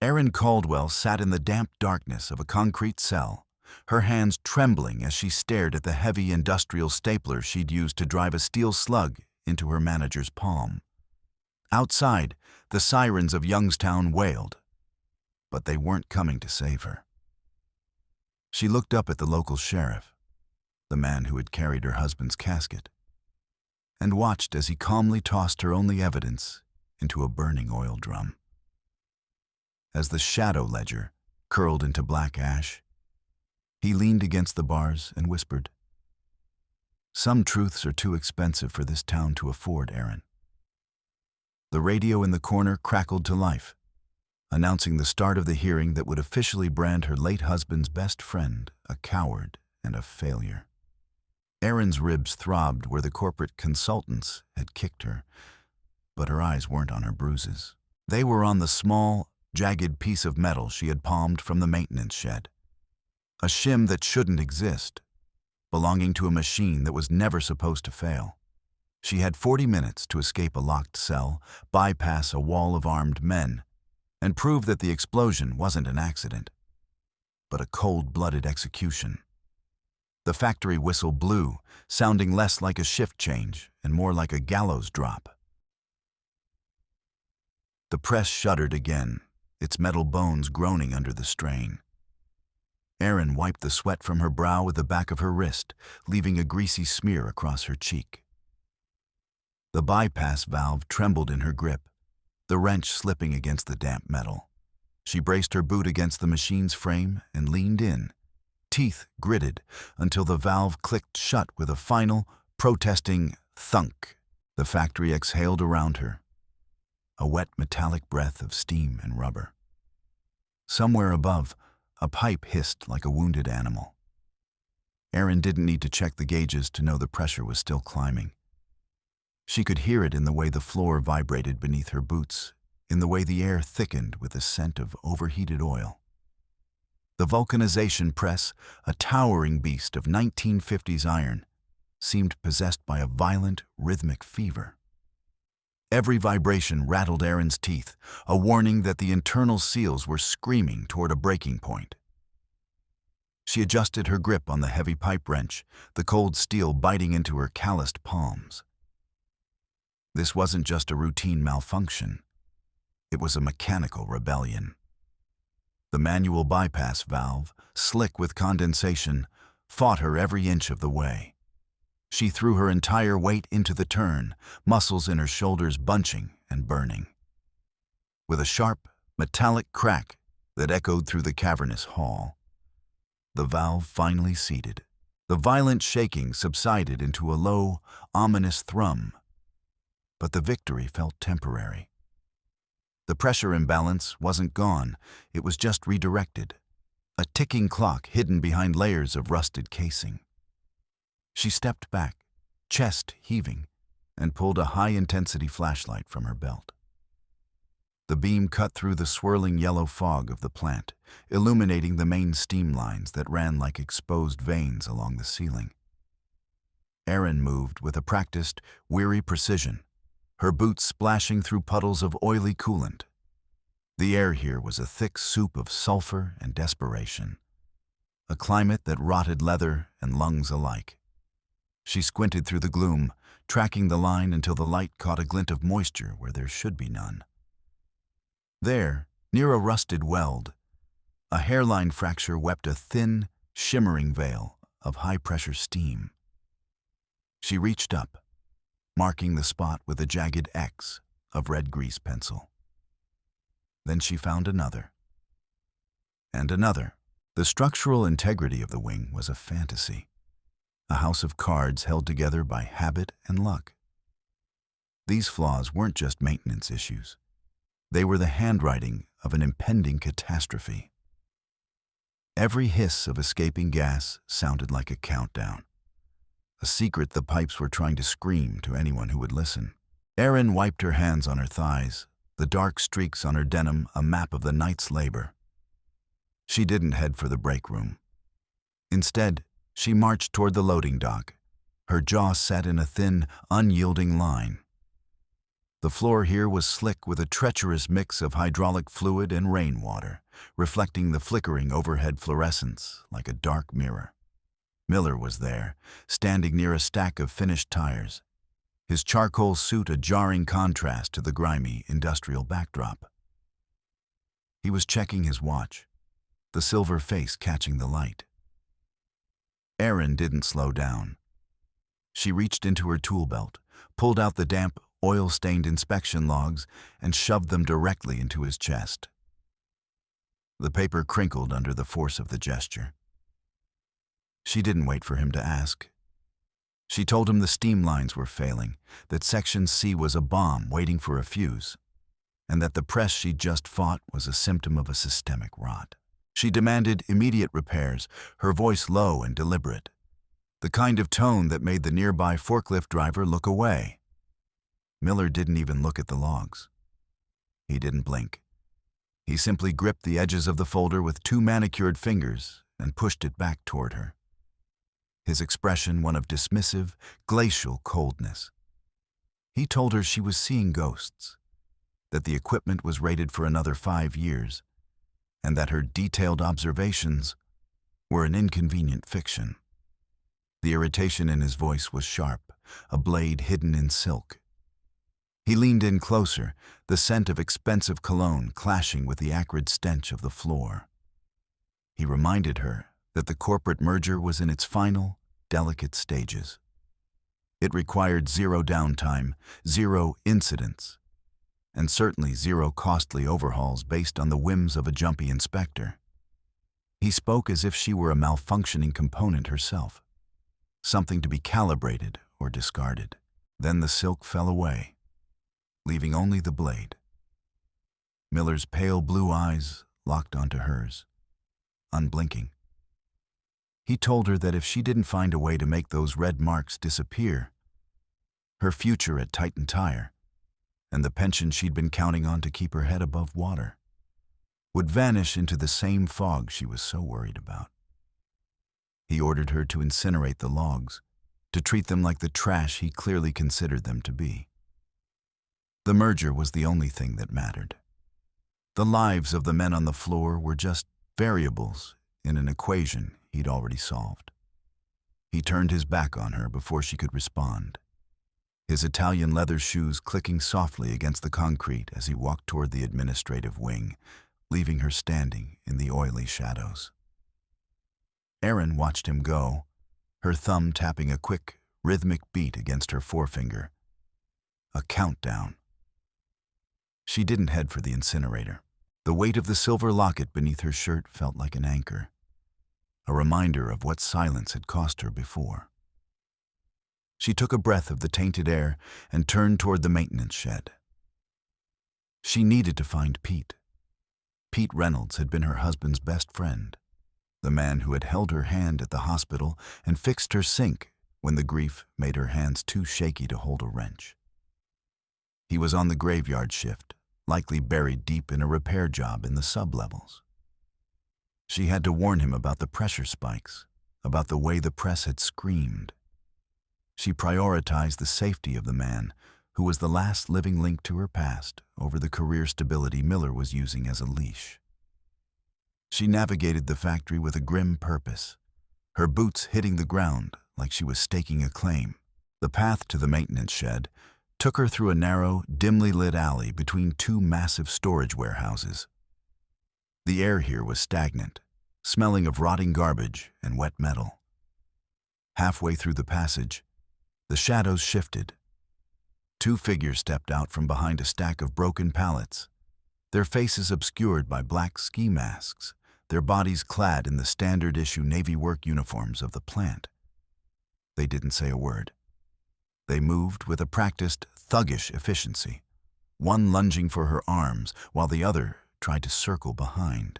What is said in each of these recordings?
Erin Caldwell sat in the damp darkness of a concrete cell, her hands trembling as she stared at the heavy industrial stapler she'd used to drive a steel slug into her manager's palm. Outside, the sirens of Youngstown wailed, but they weren't coming to save her. She looked up at the local sheriff, the man who had carried her husband's casket, and watched as he calmly tossed her only evidence into a burning oil drum. As the shadow ledger curled into black ash, he leaned against the bars and whispered, "Some truths are too expensive for this town to afford, Erin." The radio in the corner crackled to life, announcing the start of the hearing that would officially brand her late husband's best friend a coward and a failure. Erin's ribs throbbed where the corporate consultants had kicked her, but her eyes weren't on her bruises. They were on the small, jagged piece of metal she had palmed from the maintenance shed. A shim that shouldn't exist, belonging to a machine that was never supposed to fail. She had 40 minutes to escape a locked cell, bypass a wall of armed men, and prove that the explosion wasn't an accident, but a cold-blooded execution. The factory whistle blew, sounding less like a shift change and more like a gallows drop. The press shuddered again, its metal bones groaning under the strain. Erin wiped the sweat from her brow with the back of her wrist, leaving a greasy smear across her cheek. The bypass valve trembled in her grip, the wrench slipping against the damp metal. She braced her boot against the machine's frame and leaned in, teeth gritted until the valve clicked shut with a final, protesting thunk. The factory exhaled around her, a wet metallic breath of steam and rubber. Somewhere above, a pipe hissed like a wounded animal. Erin didn't need to check the gauges to know the pressure was still climbing. She could hear it in the way the floor vibrated beneath her boots, in the way the air thickened with the scent of overheated oil. The vulcanization press, a towering beast of 1950s iron, seemed possessed by a violent, rhythmic fever. Every vibration rattled Erin's teeth, a warning that the internal seals were screaming toward a breaking point. She adjusted her grip on the heavy pipe wrench, the cold steel biting into her calloused palms. This wasn't just a routine malfunction. It was a mechanical rebellion. The manual bypass valve, slick with condensation, fought her every inch of the way. She threw her entire weight into the turn, muscles in her shoulders bunching and burning. With a sharp, metallic crack that echoed through the cavernous hall, the valve finally seated. The violent shaking subsided into a low, ominous thrum, but the victory felt temporary. The pressure imbalance wasn't gone, it was just redirected, a ticking clock hidden behind layers of rusted casing. She stepped back, chest heaving, and pulled a high-intensity flashlight from her belt. The beam cut through the swirling yellow fog of the plant, illuminating the main steam lines that ran like exposed veins along the ceiling. Erin moved with a practiced, weary precision, her boots splashing through puddles of oily coolant. The air here was a thick soup of sulfur and desperation, a climate that rotted leather and lungs alike. She squinted through the gloom, tracking the line until the light caught a glint of moisture where there should be none. There, near a rusted weld, a hairline fracture wept a thin, shimmering veil of high-pressure steam. She reached up, marking the spot with a jagged X of red grease pencil. Then she found another. And another. The structural integrity of the wing was a fantasy, a house of cards held together by habit and luck. These flaws weren't just maintenance issues. They were the handwriting of an impending catastrophe. Every hiss of escaping gas sounded like a countdown, a secret the pipes were trying to scream to anyone who would listen. Erin wiped her hands on her thighs, the dark streaks on her denim a map of the night's labor. She didn't head for the break room. Instead, she marched toward the loading dock, her jaw set in a thin, unyielding line. The floor here was slick with a treacherous mix of hydraulic fluid and rainwater, reflecting the flickering overhead fluorescence like a dark mirror. Miller was there, standing near a stack of finished tires, his charcoal suit a jarring contrast to the grimy industrial backdrop. He was checking his watch, the silver face catching the light. Erin didn't slow down. She reached into her tool belt, pulled out the damp, oil-stained inspection logs, and shoved them directly into his chest. The paper crinkled under the force of the gesture. She didn't wait for him to ask. She told him the steam lines were failing, that Section C was a bomb waiting for a fuse, and that the press she'd just fought was a symptom of a systemic rot. She demanded immediate repairs, her voice low and deliberate, the kind of tone that made the nearby forklift driver look away. Miller didn't even look at the logs. He didn't blink. He simply gripped the edges of the folder with two manicured fingers and pushed it back toward her. His expression one of dismissive, glacial coldness. He told her she was seeing ghosts, that the equipment was rated for another 5 years, and that her detailed observations were an inconvenient fiction. The irritation in his voice was sharp, a blade hidden in silk. He leaned in closer, the scent of expensive cologne clashing with the acrid stench of the floor. He reminded her that the corporate merger was in its final, delicate stages. It required 0 downtime, 0 incidents, and certainly 0 costly overhauls based on the whims of a jumpy inspector. He spoke as if she were a malfunctioning component herself, something to be calibrated or discarded. Then the silk fell away, leaving only the blade. Miller's pale blue eyes locked onto hers, unblinking. He told her that if she didn't find a way to make those red marks disappear, her future at Titan Tire, and the pension she'd been counting on to keep her head above water, would vanish into the same fog she was so worried about. He ordered her to incinerate the logs, to treat them like the trash he clearly considered them to be. The merger was the only thing that mattered. The lives of the men on the floor were just variables in an equation he'd already solved. He turned his back on her before she could respond, his Italian leather shoes clicking softly against the concrete as he walked toward the administrative wing, leaving her standing in the oily shadows. Erin watched him go, her thumb tapping a quick, rhythmic beat against her forefinger. A countdown. She didn't head for the incinerator. The weight of the silver locket beneath her shirt felt like an anchor, a reminder of what silence had cost her before. She took a breath of the tainted air and turned toward the maintenance shed. She needed to find Pete. Pete Reynolds had been her husband's best friend, the man who had held her hand at the hospital and fixed her sink when the grief made her hands too shaky to hold a wrench. He was on the graveyard shift, likely buried deep in a repair job in the sublevels. She had to warn him about the pressure spikes, about the way the press had screamed. She prioritized the safety of the man who was the last living link to her past over the career stability Miller was using as a leash. She navigated the factory with a grim purpose, her boots hitting the ground like she was staking a claim. The path to the maintenance shed took her through a narrow, dimly lit alley between two massive storage warehouses. The air here was stagnant, smelling of rotting garbage and wet metal. Halfway through the passage, the shadows shifted. Two figures stepped out from behind a stack of broken pallets, their faces obscured by black ski masks, their bodies clad in the standard-issue Navy work uniforms of the plant. They didn't say a word. They moved with a practiced, thuggish efficiency, one lunging for her arms while the other tried to circle behind.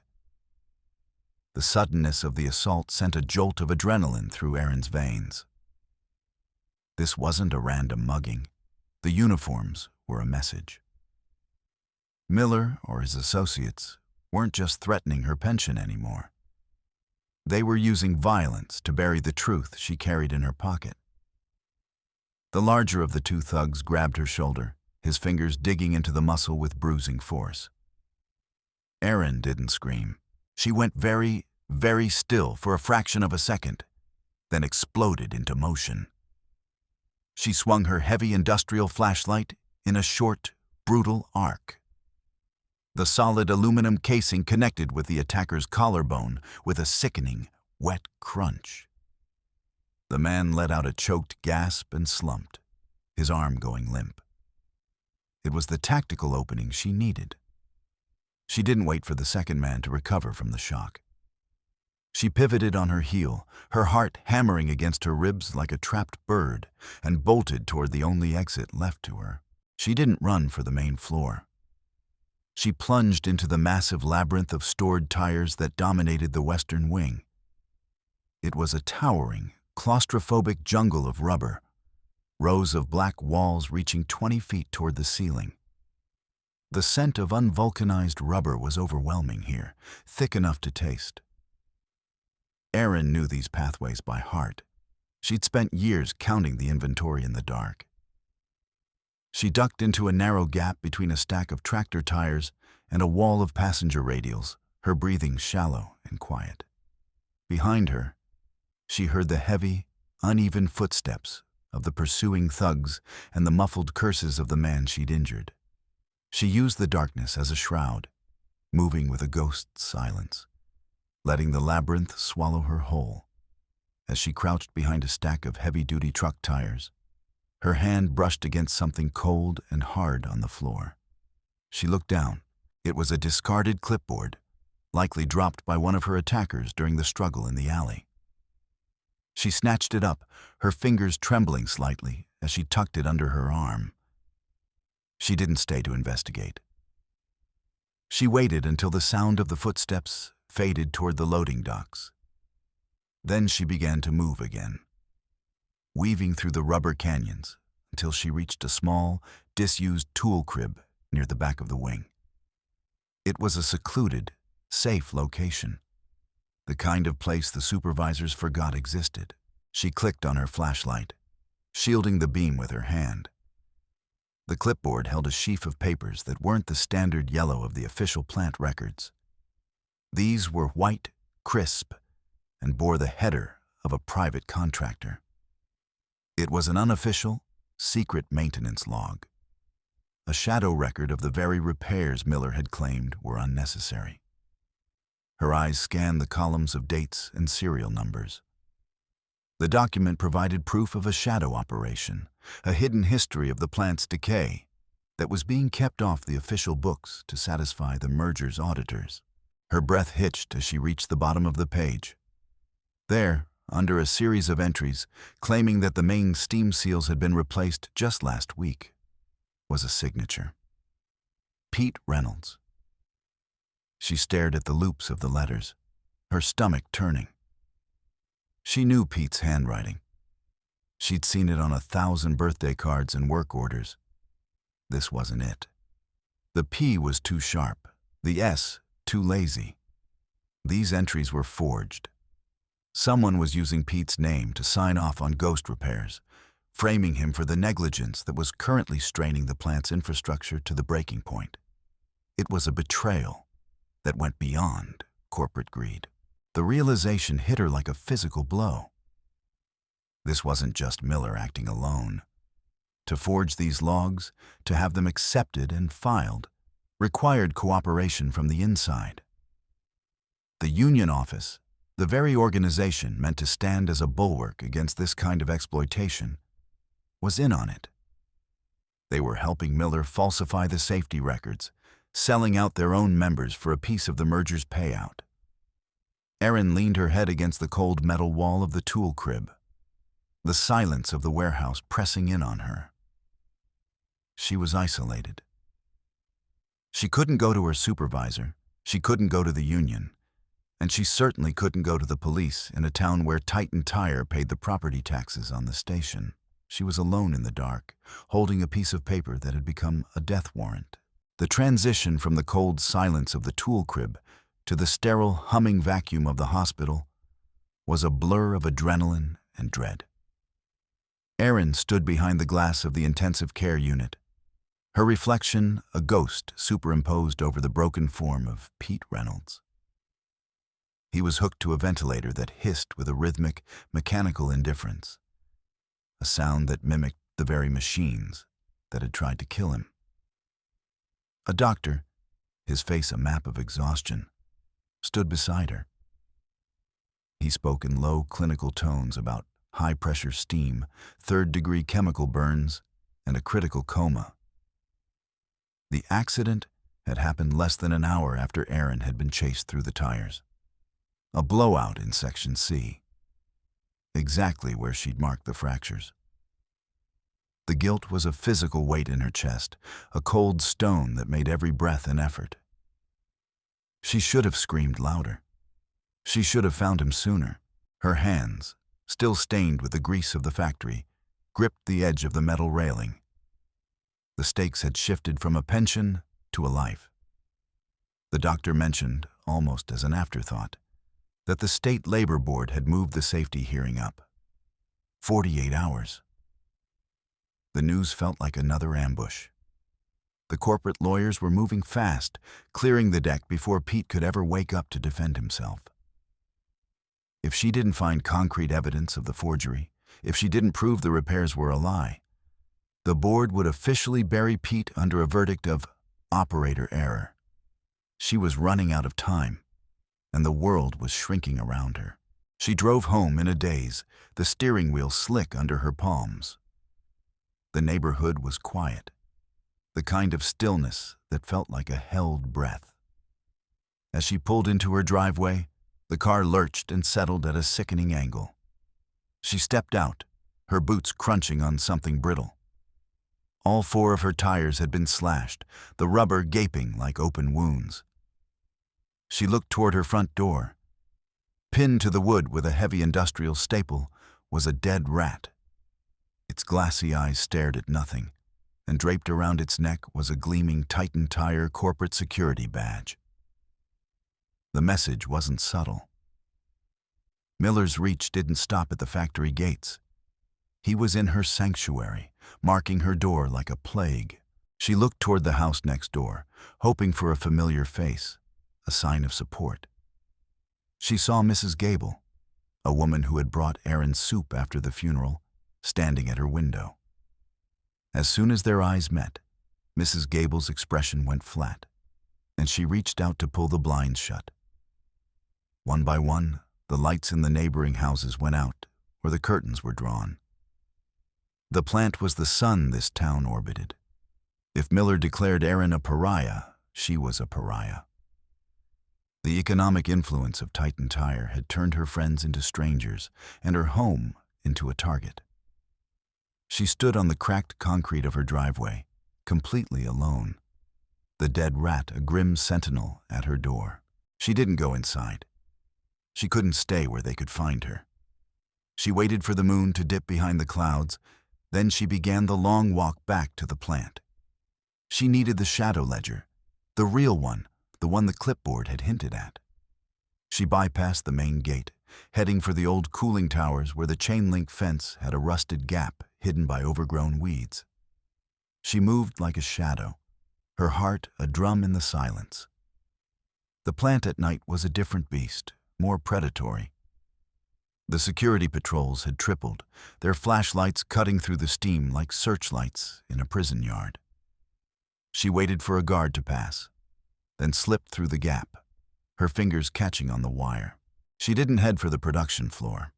The suddenness of the assault sent a jolt of adrenaline through Erin's veins. This wasn't a random mugging. The uniforms were a message. Miller or his associates weren't just threatening her pension anymore. They were using violence to bury the truth she carried in her pocket. The larger of the two thugs grabbed her shoulder, his fingers digging into the muscle with bruising force. Erin didn't scream. She went very, very still for a fraction of a second, then exploded into motion. She swung her heavy industrial flashlight in a short, brutal arc. The solid aluminum casing connected with the attacker's collarbone with a sickening, wet crunch. The man let out a choked gasp and slumped, his arm going limp. It was the tactical opening she needed. She didn't wait for the second man to recover from the shock. She pivoted on her heel, her heart hammering against her ribs like a trapped bird, and bolted toward the only exit left to her. She didn't run for the main floor. She plunged into the massive labyrinth of stored tires that dominated the western wing. It was a towering, claustrophobic jungle of rubber, rows of black walls reaching 20 feet toward the ceiling. The scent of unvulcanized rubber was overwhelming here, thick enough to taste. Erin knew these pathways by heart. She'd spent years counting the inventory in the dark. She ducked into a narrow gap between a stack of tractor tires and a wall of passenger radials, her breathing shallow and quiet. Behind her, she heard the heavy, uneven footsteps of the pursuing thugs and the muffled curses of the man she'd injured. She used the darkness as a shroud, moving with a ghost's silence, letting the labyrinth swallow her whole. As she crouched behind a stack of heavy-duty truck tires, her hand brushed against something cold and hard on the floor. She looked down. It was a discarded clipboard, likely dropped by one of her attackers during the struggle in the alley. She snatched it up, her fingers trembling slightly as she tucked it under her arm. She didn't stay to investigate. She waited until the sound of the footsteps faded toward the loading docks. Then she began to move again, weaving through the rubber canyons until she reached a small, disused tool crib near the back of the wing. It was a secluded, safe location, the kind of place the supervisors forgot existed. She clicked on her flashlight, shielding the beam with her hand. The clipboard held a sheaf of papers that weren't the standard yellow of the official plant records. These were white, crisp, and bore the header of a private contractor. It was an unofficial, secret maintenance log, a shadow record of the very repairs Miller had claimed were unnecessary. Her eyes scanned the columns of dates and serial numbers. The document provided proof of a shadow operation, a hidden history of the plant's decay that was being kept off the official books to satisfy the merger's auditors. Her breath hitched as she reached the bottom of the page. There, under a series of entries claiming that the main steam seals had been replaced just last week, was a signature. Pete Reynolds. She stared at the loops of the letters, her stomach turning. She knew Pete's handwriting. She'd seen it on 1,000 birthday cards and work orders. This wasn't it. The P was too sharp, the S too lazy. These entries were forged. Someone was using Pete's name to sign off on ghost repairs, framing him for the negligence that was currently straining the plant's infrastructure to the breaking point. It was a betrayal that went beyond corporate greed. The realization hit her like a physical blow. This wasn't just Miller acting alone. To forge these logs, to have them accepted and filed, required cooperation from the inside. The union office, the very organization meant to stand as a bulwark against this kind of exploitation, was in on it. They were helping Miller falsify the safety records, selling out their own members for a piece of the merger's payout. Erin leaned her head against the cold metal wall of the tool crib, the silence of the warehouse pressing in on her. She was isolated. She couldn't go to her supervisor, she couldn't go to the union, and she certainly couldn't go to the police in a town where Titan Tire paid the property taxes on the station. She was alone in the dark, holding a piece of paper that had become a death warrant. The transition from the cold silence of the tool crib to the sterile, humming vacuum of the hospital was a blur of adrenaline and dread. Erin stood behind the glass of the intensive care unit, Her reflection, a ghost superimposed over the broken form of Pete Reynolds. He was hooked to a ventilator that hissed with a rhythmic, mechanical indifference, a sound that mimicked the very machines that had tried to kill him. A doctor, his face a map of exhaustion, stood beside her. He spoke in low, clinical tones about high-pressure steam, third-degree chemical burns, and a critical coma. The accident had happened less than an hour after Erin had been chased through the tires. A blowout in Section C, exactly where she'd marked the fractures. The guilt was a physical weight in her chest, a cold stone that made every breath an effort. She should have screamed louder. She should have found him sooner. Her hands, still stained with the grease of the factory, gripped the edge of the metal railing. The stakes had shifted from a pension to a life. The doctor mentioned, almost as an afterthought, that the State Labor Board had moved the safety hearing up. 48 hours. The news felt like another ambush. The corporate lawyers were moving fast, clearing the deck before Pete could ever wake up to defend himself. If she didn't find concrete evidence of the forgery, if she didn't prove the repairs were a lie, the board would officially bury Pete under a verdict of operator error. She was running out of time, and the world was shrinking around her. She drove home in a daze, the steering wheel slick under her palms. The neighborhood was quiet, the kind of stillness that felt like a held breath. As she pulled into her driveway, the car lurched and settled at a sickening angle. She stepped out, her boots crunching on something brittle. All 4 of her tires had been slashed, the rubber gaping like open wounds. She looked toward her front door. Pinned to the wood with a heavy industrial staple was a dead rat. Its glassy eyes stared at nothing, and draped around its neck was a gleaming Titan Tire corporate security badge. The message wasn't subtle. Miller's reach didn't stop at the factory gates. He was in her sanctuary, marking her door like a plague. She looked toward the house next door, hoping for a familiar face, a sign of support. She saw Mrs. Gable, a woman who had brought Erin's soup after the funeral, standing at her window. As soon as their eyes met, Mrs. Gable's expression went flat, and she reached out to pull the blinds shut. One by one, the lights in the neighboring houses went out, or the curtains were drawn. The plant was the sun this town orbited. If Miller declared Erin a pariah, she was a pariah. The economic influence of Titan Tire had turned her friends into strangers and her home into a target. She stood on the cracked concrete of her driveway, completely alone, the dead rat a grim sentinel at her door. She didn't go inside. She couldn't stay where they could find her. She waited for the moon to dip behind the clouds, then she began the long walk back to the plant. She needed the shadow ledger, the real one, the one the clipboard had hinted at. She bypassed the main gate, heading for the old cooling towers where the chain-link fence had a rusted gap hidden by overgrown weeds. She moved like a shadow, her heart a drum in the silence. The plant at night was a different beast, more predatory. The security patrols had tripled, their flashlights cutting through the steam like searchlights in a prison yard. She waited for a guard to pass, then slipped through the gap, her fingers catching on the wire. She didn't head for the production floor.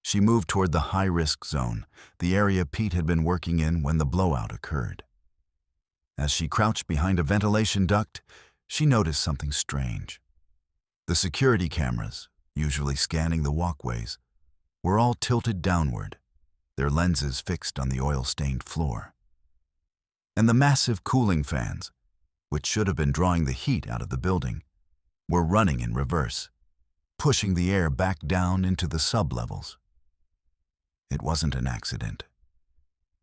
She moved toward the high-risk zone, the area Pete had been working in when the blowout occurred. As she crouched behind a ventilation duct, she noticed something strange. The security cameras, usually scanning the walkways, were all tilted downward, their lenses fixed on the oil-stained floor. And the massive cooling fans, which should have been drawing the heat out of the building, were running in reverse, pushing the air back down into the sublevels. It wasn't an accident.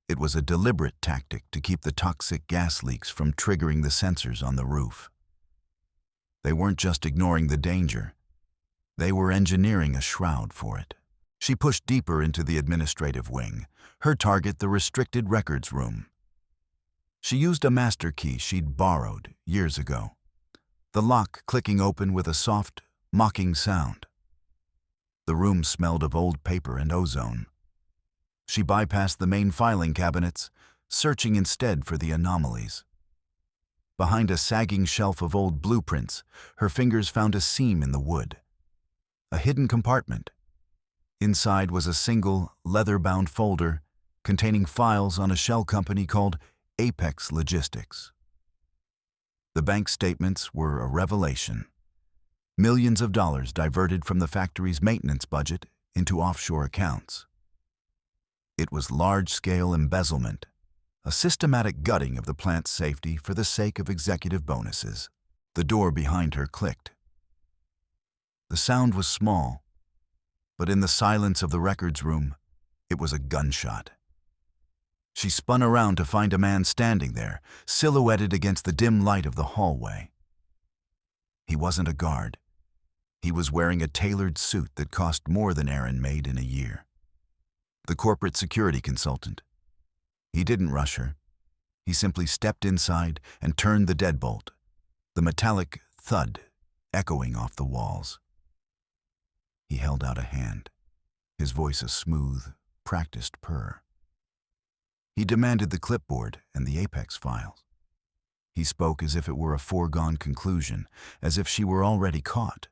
It was a deliberate tactic to keep the toxic gas leaks from triggering the sensors on the roof. They weren't just ignoring the danger. They were engineering a shroud for it. She pushed deeper into the administrative wing, her target the restricted records room. She used a master key she'd borrowed years ago, the lock clicking open with a soft, mocking sound. The room smelled of old paper and ozone. She bypassed the main filing cabinets, searching instead for the anomalies. Behind a sagging shelf of old blueprints, her fingers found a seam in the wood. A hidden compartment. Inside was a single, leather-bound folder containing files on a shell company called Apex Logistics. The bank statements were a revelation. Millions of dollars diverted from the factory's maintenance budget into offshore accounts. It was large-scale embezzlement, a systematic gutting of the plant's safety for the sake of executive bonuses. The door behind her clicked. The sound was small, but in the silence of the records room, it was a gunshot. She spun around to find a man standing there, silhouetted against the dim light of the hallway. He wasn't a guard. He was wearing a tailored suit that cost more than Erin made in a year. The corporate security consultant. He didn't rush her. He simply stepped inside and turned the deadbolt, the metallic thud echoing off the walls. He held out a hand, his voice a smooth, practiced purr. He demanded the clipboard and the Apex files. He spoke as if it were a foregone conclusion, as if she were already caught.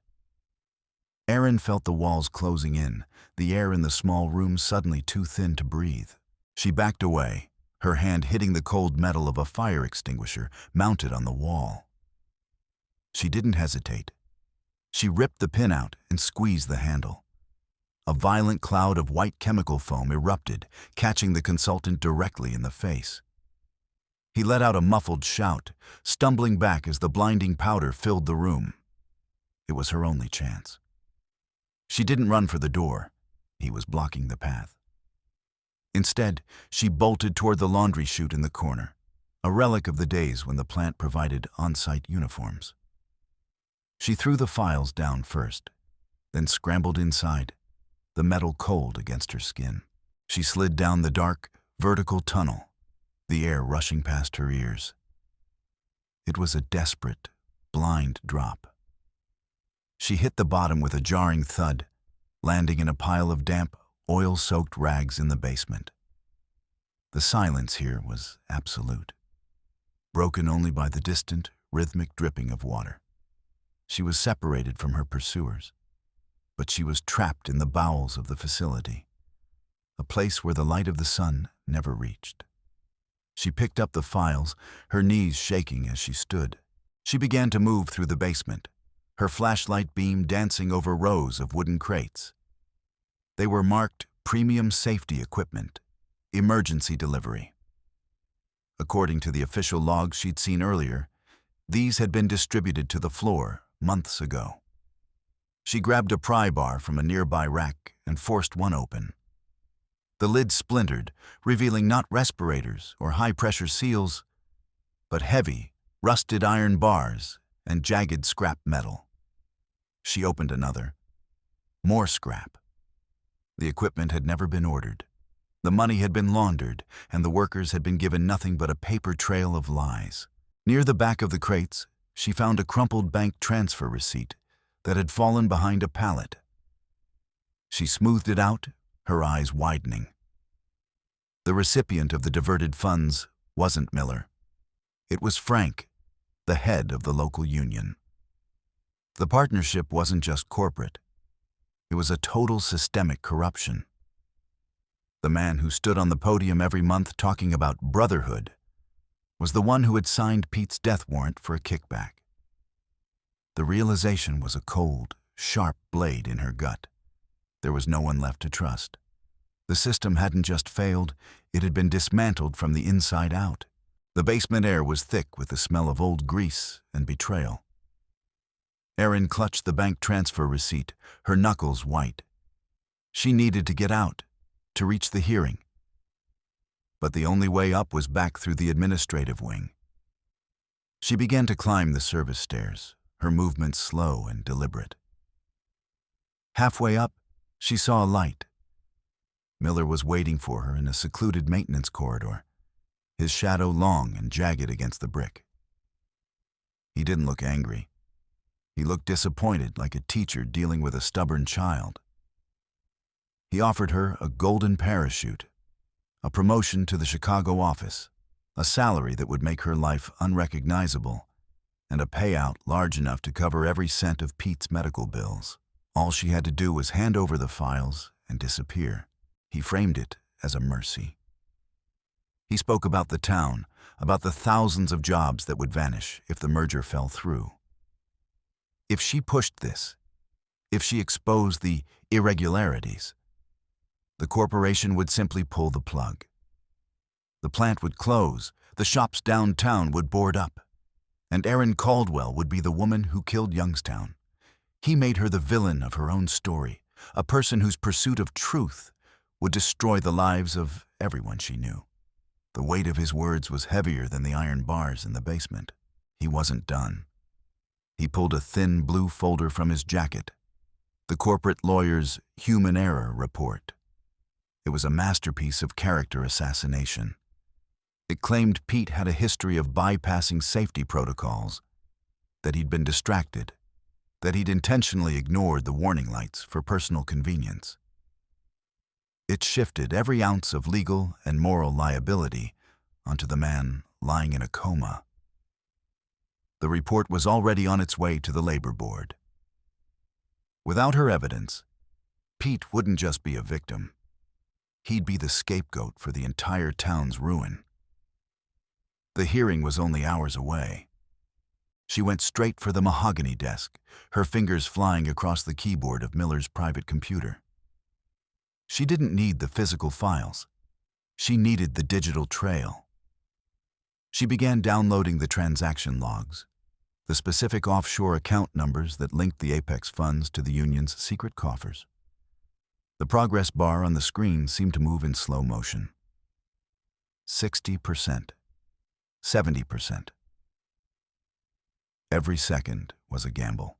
Erin felt the walls closing in, the air in the small room suddenly too thin to breathe. She backed away, her hand hitting the cold metal of a fire extinguisher mounted on the wall. She didn't hesitate. She ripped the pin out and squeezed the handle. A violent cloud of white chemical foam erupted, catching the consultant directly in the face. He let out a muffled shout, stumbling back as the blinding powder filled the room. It was her only chance. She didn't run for the door. He was blocking the path. Instead, she bolted toward the laundry chute in the corner, a relic of the days when the plant provided on-site uniforms. She threw the files down first, then scrambled inside, the metal cold against her skin. She slid down the dark, vertical tunnel, the air rushing past her ears. It was a desperate, blind drop. She hit the bottom with a jarring thud, landing in a pile of damp, oil-soaked rags in the basement. The silence here was absolute, broken only by the distant, rhythmic dripping of water. She was separated from her pursuers, but she was trapped in the bowels of the facility, a place where the light of the sun never reached. She picked up the files, her knees shaking as she stood. She began to move through the basement, her flashlight beam dancing over rows of wooden crates. They were marked premium safety equipment, emergency delivery. According to the official logs she'd seen earlier, these had been distributed to the floor months ago. She grabbed a pry bar from a nearby rack and forced one open. The lid splintered, revealing not respirators or high-pressure seals, but heavy, rusted iron bars and jagged scrap metal. She opened another. More scrap. The equipment had never been ordered. The money had been laundered, and the workers had been given nothing but a paper trail of lies. Near the back of the crates, she found a crumpled bank transfer receipt that had fallen behind a pallet. She smoothed it out, her eyes widening. The recipient of the diverted funds wasn't Miller. It was Frank, the head of the local union. The partnership wasn't just corporate. It was a total systemic corruption. The man who stood on the podium every month talking about brotherhood was the one who had signed Pete's death warrant for a kickback. The realization was a cold, sharp blade in her gut. There was no one left to trust. The system hadn't just failed, it had been dismantled from the inside out. The basement air was thick with the smell of old grease and betrayal. Erin clutched the bank transfer receipt, her knuckles white. She needed to get out, to reach the hearing. But the only way up was back through the administrative wing. She began to climb the service stairs, her movements slow and deliberate. Halfway up, she saw a light. Miller was waiting for her in a secluded maintenance corridor. his shadow long and jagged against the brick. He didn't look angry. He looked disappointed, like a teacher dealing with a stubborn child. He offered her a golden parachute, a promotion to the Chicago office, a salary that would make her life unrecognizable, and a payout large enough to cover every cent of Pete's medical bills. All she had to do was hand over the files and disappear. He framed it as a mercy. He spoke about the town, about the thousands of jobs that would vanish if the merger fell through. If she pushed this, if she exposed the irregularities, the corporation would simply pull the plug. The plant would close, the shops downtown would board up, and Erin Caldwell would be the woman who killed Youngstown. He made her the villain of her own story, a person whose pursuit of truth would destroy the lives of everyone she knew. The weight of his words was heavier than the iron bars in the basement. He wasn't done. He pulled a thin blue folder from his jacket, the corporate lawyer's human error report. It was a masterpiece of character assassination. It claimed Pete had a history of bypassing safety protocols, that he'd been distracted, that he'd intentionally ignored the warning lights for personal convenience. It shifted every ounce of legal and moral liability onto the man lying in a coma. The report was already on its way to the labor board. Without her evidence, Pete wouldn't just be a victim. He'd be the scapegoat for the entire town's ruin. The hearing was only hours away. She went straight for the mahogany desk, her fingers flying across the keyboard of Miller's private computer. She didn't need the physical files. She needed the digital trail. She began downloading the transaction logs, the specific offshore account numbers that linked the Apex funds to the union's secret coffers. The progress bar on the screen seemed to move in slow motion. 60%, 70%. Every second was a gamble.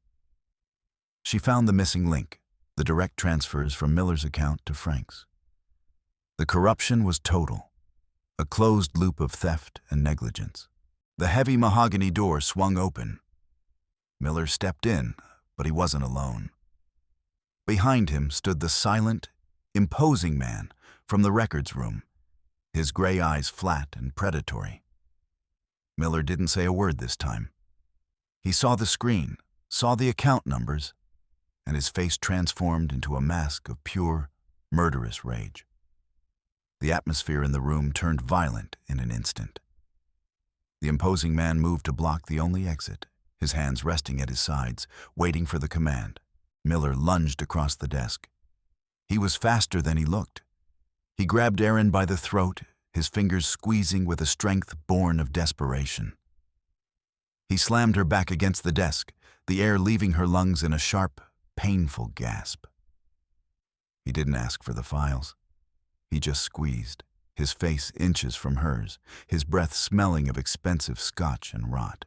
She found the missing link, the direct transfers from Miller's account to Frank's. The corruption was total, a closed loop of theft and negligence. The heavy mahogany door swung open. Miller stepped in, but he wasn't alone. Behind him stood the silent, imposing man from the records room, his gray eyes flat and predatory. Miller didn't say a word this time. He saw the screen, saw the account numbers, and his face transformed into a mask of pure, murderous rage. The atmosphere in the room turned violent in an instant. The imposing man moved to block the only exit, his hands resting at his sides, waiting for the command. Miller lunged across the desk. He was faster than he looked. He grabbed Erin by the throat, his fingers squeezing with a strength born of desperation. He slammed her back against the desk, the air leaving her lungs in a sharp, painful gasp. He didn't ask for the files. He just squeezed, his face inches from hers, his breath smelling of expensive scotch and rot.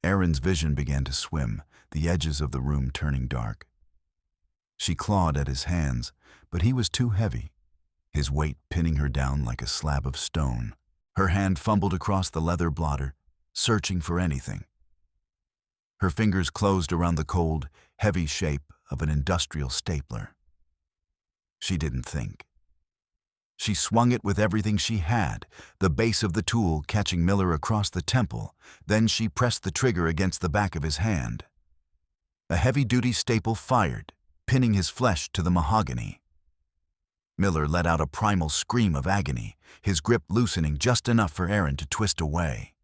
Erin's vision began to swim, the edges of the room turning dark. She clawed at his hands, but he was too heavy, his weight pinning her down like a slab of stone. Her hand fumbled across the leather blotter, searching for anything. Her fingers closed around the cold, heavy shape of an industrial stapler. She didn't think. She swung it with everything she had, the base of the tool catching Miller across the temple. Then she pressed the trigger against the back of his hand. A heavy-duty staple fired, pinning his flesh to the mahogany. Miller let out a primal scream of agony, his grip loosening just enough for Erin to twist away.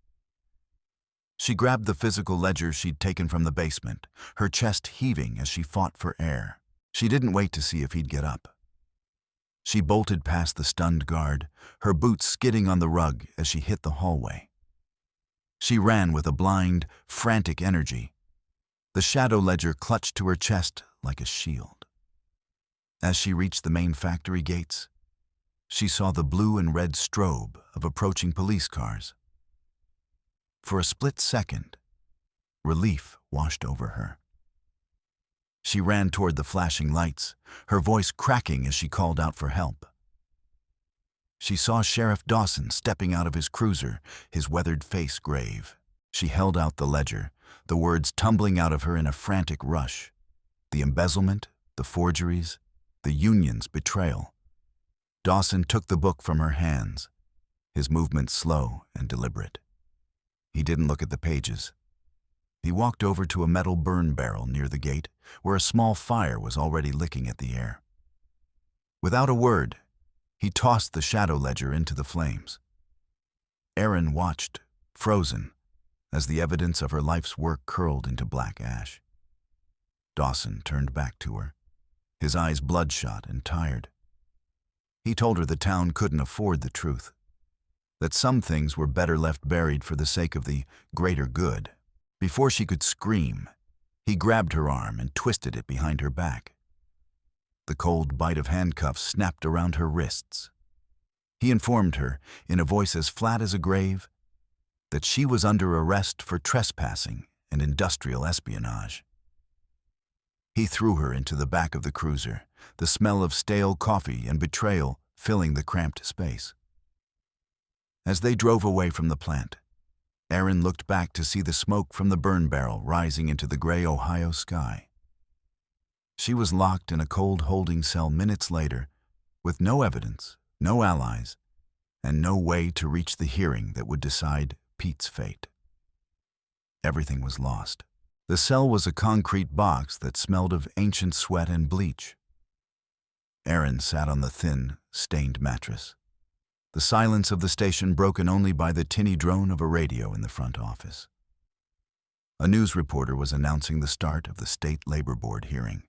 She grabbed the physical ledger she'd taken from the basement, her chest heaving as she fought for air. She didn't wait to see if he'd get up. She bolted past the stunned guard, her boots skidding on the rug as she hit the hallway. She ran with a blind, frantic energy, the shadow ledger clutched to her chest like a shield. As she reached the main factory gates, she saw the blue and red strobe of approaching police cars. For a split second, relief washed over her. She ran toward the flashing lights, her voice cracking as she called out for help. She saw Sheriff Dawson stepping out of his cruiser, his weathered face grave. She held out the ledger, the words tumbling out of her in a frantic rush. The embezzlement, the forgeries, the union's betrayal. Dawson took the book from her hands, his movements slow and deliberate. He didn't look at the pages. He walked over to a metal burn barrel near the gate, where a small fire was already licking at the air. Without a word, he tossed the shadow ledger into the flames. Erin watched, frozen, as the evidence of her life's work curled into black ash. Dawson turned back to her, his eyes bloodshot and tired. He told her the town couldn't afford the truth, that some things were better left buried for the sake of the greater good. Before she could scream, he grabbed her arm and twisted it behind her back. The cold bite of handcuffs snapped around her wrists. He informed her, in a voice as flat as a grave, that she was under arrest for trespassing and industrial espionage. He threw her into the back of the cruiser, the smell of stale coffee and betrayal filling the cramped space. As they drove away from the plant, Erin looked back to see the smoke from the burn barrel rising into the gray Ohio sky. She was locked in a cold holding cell minutes later, with no evidence, no allies, and no way to reach the hearing that would decide Pete's fate. Everything was lost. The cell was a concrete box that smelled of ancient sweat and bleach. Erin sat on the thin, stained mattress, the silence of the station broken only by the tinny drone of a radio in the front office. A news reporter was announcing the start of the State Labor Board hearing.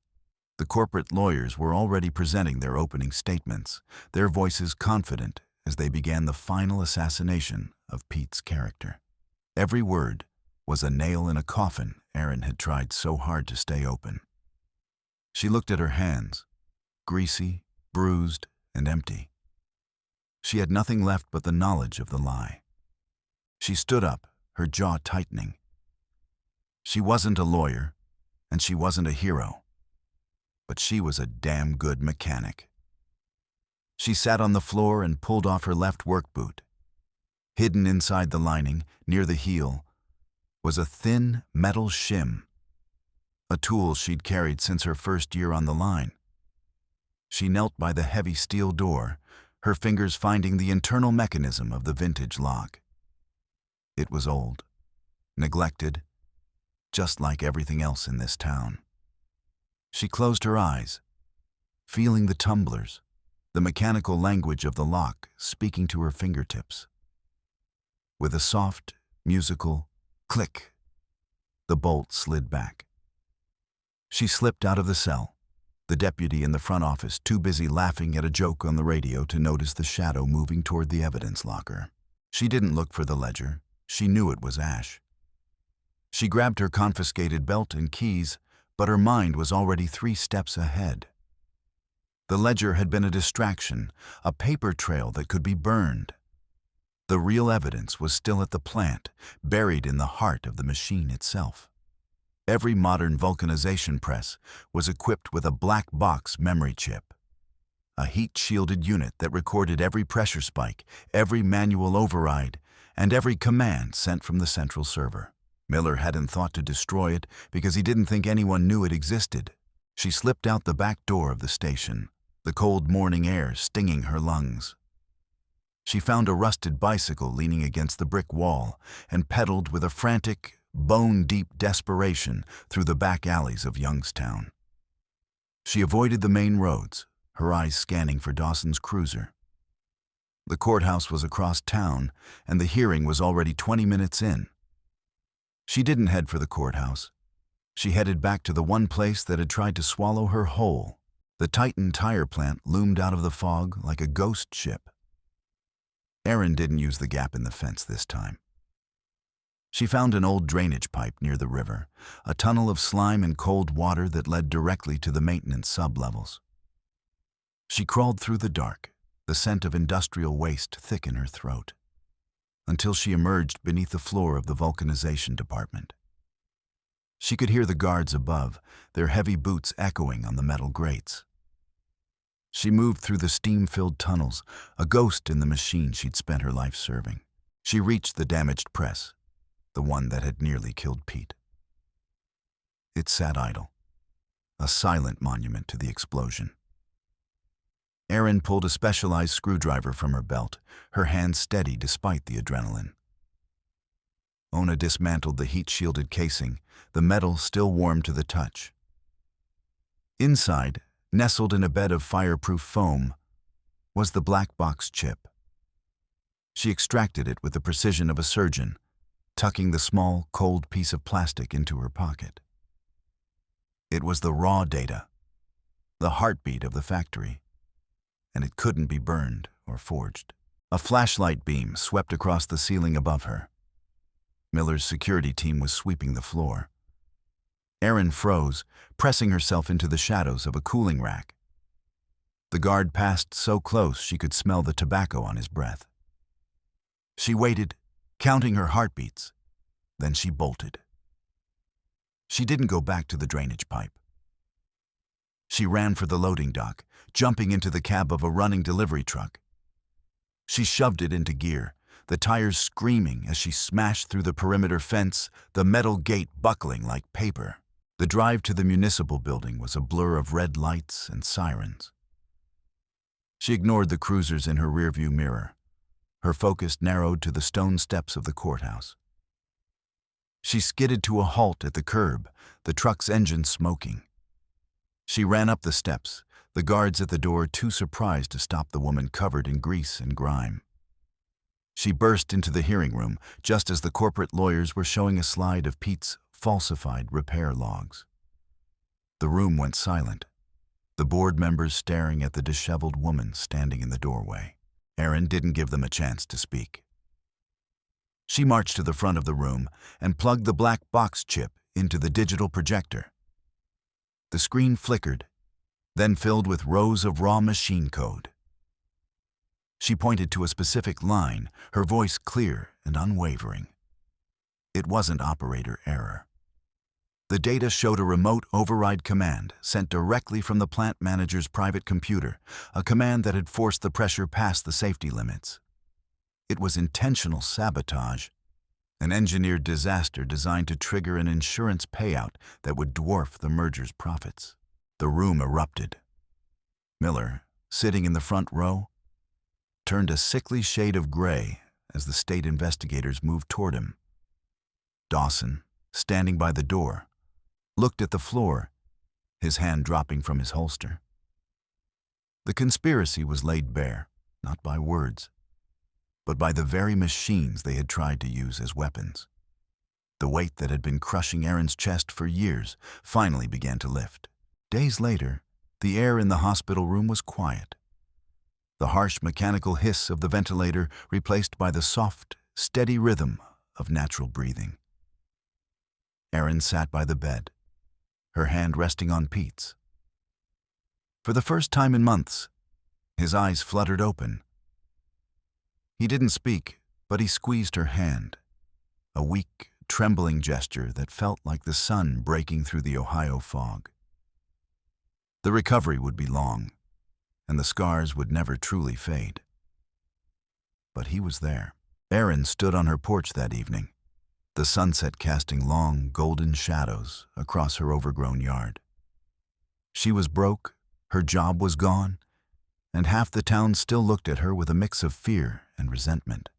The corporate lawyers were already presenting their opening statements, their voices confident as they began the final assassination of Pete's character. Every word was a nail in a coffin Erin had tried so hard to stay open. She looked at her hands, greasy, bruised, and empty. She had nothing left but the knowledge of the lie. She stood up, her jaw tightening. She wasn't a lawyer, and she wasn't a hero, but she was a damn good mechanic. She sat on the floor and pulled off her left work boot. Hidden inside the lining, near the heel, was a thin metal shim, a tool she'd carried since her first year on the line. She knelt by the heavy steel door, her fingers finding the internal mechanism of the vintage lock. It was old, neglected, just like everything else in this town. She closed her eyes, feeling the tumblers, the mechanical language of the lock speaking to her fingertips. With a soft, musical click, the bolt slid back. She slipped out of the cell, the deputy in the front office too busy laughing at a joke on the radio to notice the shadow moving toward the evidence locker. She didn't look for the ledger. She knew it was Ash. She grabbed her confiscated belt and keys, but her mind was already 3 steps ahead. The ledger had been a distraction, a paper trail that could be burned. The real evidence was still at the plant, buried in the heart of the machine itself. Every modern vulcanization press was equipped with a black box memory chip, a heat-shielded unit that recorded every pressure spike, every manual override, and every command sent from the central server. Miller hadn't thought to destroy it because he didn't think anyone knew it existed. She slipped out the back door of the station, the cold morning air stinging her lungs. She found a rusted bicycle leaning against the brick wall and pedaled with a frantic, bone-deep desperation through the back alleys of Youngstown. She avoided the main roads, her eyes scanning for Dawson's cruiser. The courthouse was across town, and the hearing was already 20 minutes in. She didn't head for the courthouse. She headed back to the one place that had tried to swallow her whole. The Titan tire plant loomed out of the fog like a ghost ship. Erin didn't use the gap in the fence this time. She found an old drainage pipe near the river, a tunnel of slime and cold water that led directly to the maintenance sublevels. She crawled through the dark, the scent of industrial waste thick in her throat, until she emerged beneath the floor of the vulcanization department. She could hear the guards above, their heavy boots echoing on the metal grates. She moved through the steam-filled tunnels, a ghost in the machine she'd spent her life serving. She reached the damaged press, the one that had nearly killed Pete. It sat idle, a silent monument to the explosion. Erin pulled a specialized screwdriver from her belt, her hand steady despite the adrenaline. Ona dismantled the heat-shielded casing, the metal still warm to the touch. Inside, nestled in a bed of fireproof foam, was the black box chip. She extracted it with the precision of a surgeon, tucking the small, cold piece of plastic into her pocket. It was the raw data, the heartbeat of the factory, and it couldn't be burned or forged. A flashlight beam swept across the ceiling above her. Miller's security team was sweeping the floor. Erin froze, pressing herself into the shadows of a cooling rack. The guard passed so close she could smell the tobacco on his breath. She waited, counting her heartbeats. Then she bolted. She didn't go back to the drainage pipe. She ran for the loading dock, jumping into the cab of a running delivery truck. She shoved it into gear, the tires screaming as she smashed through the perimeter fence, the metal gate buckling like paper. The drive to the municipal building was a blur of red lights and sirens. She ignored the cruisers in her rearview mirror. Her focus narrowed to the stone steps of the courthouse. She skidded to a halt at the curb, the truck's engine smoking. She ran up the steps, the guards at the door too surprised to stop the woman covered in grease and grime. She burst into the hearing room just as the corporate lawyers were showing a slide of Pete's falsified repair logs. The room went silent, the board members staring at the disheveled woman standing in the doorway. Erin didn't give them a chance to speak. She marched to the front of the room and plugged the black box chip into the digital projector. The screen flickered, then filled with rows of raw machine code. She pointed to a specific line, her voice clear and unwavering. It wasn't operator error. The data showed a remote override command sent directly from the plant manager's private computer, a command that had forced the pressure past the safety limits. It was intentional sabotage, an engineered disaster designed to trigger an insurance payout that would dwarf the merger's profits. The room erupted. Miller, sitting in the front row, turned a sickly shade of gray as the state investigators moved toward him. Dawson, standing by the door, looked at the floor, his hand dropping from his holster. The conspiracy was laid bare, not by words, but by the very machines they had tried to use as weapons. The weight that had been crushing Erin's chest for years finally began to lift. Days later, the air in the hospital room was quiet. The harsh mechanical hiss of the ventilator replaced by the soft, steady rhythm of natural breathing. Erin sat by the bed, her hand resting on Pete's. For the first time in months, his eyes fluttered open. He didn't speak, but he squeezed her hand, a weak, trembling gesture that felt like the sun breaking through the Ohio fog. The recovery would be long, and the scars would never truly fade. But he was there. Erin stood on her porch that evening, the sunset casting long, golden shadows across her overgrown yard. She was broke, her job was gone, and half the town still looked at her with a mix of fear and resentment.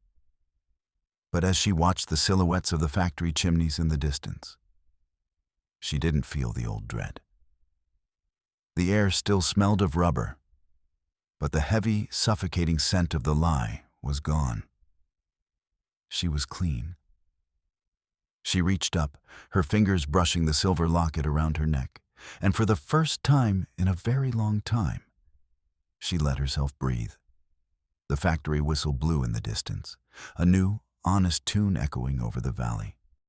But as she watched the silhouettes of the factory chimneys in the distance, she didn't feel the old dread. The air still smelled of rubber, but the heavy, suffocating scent of the lye was gone. She was clean. She reached up, her fingers brushing the silver locket around her neck, and for the first time in a very long time, she let herself breathe. The factory whistle blew in the distance, a new, honest tune echoing over the valley.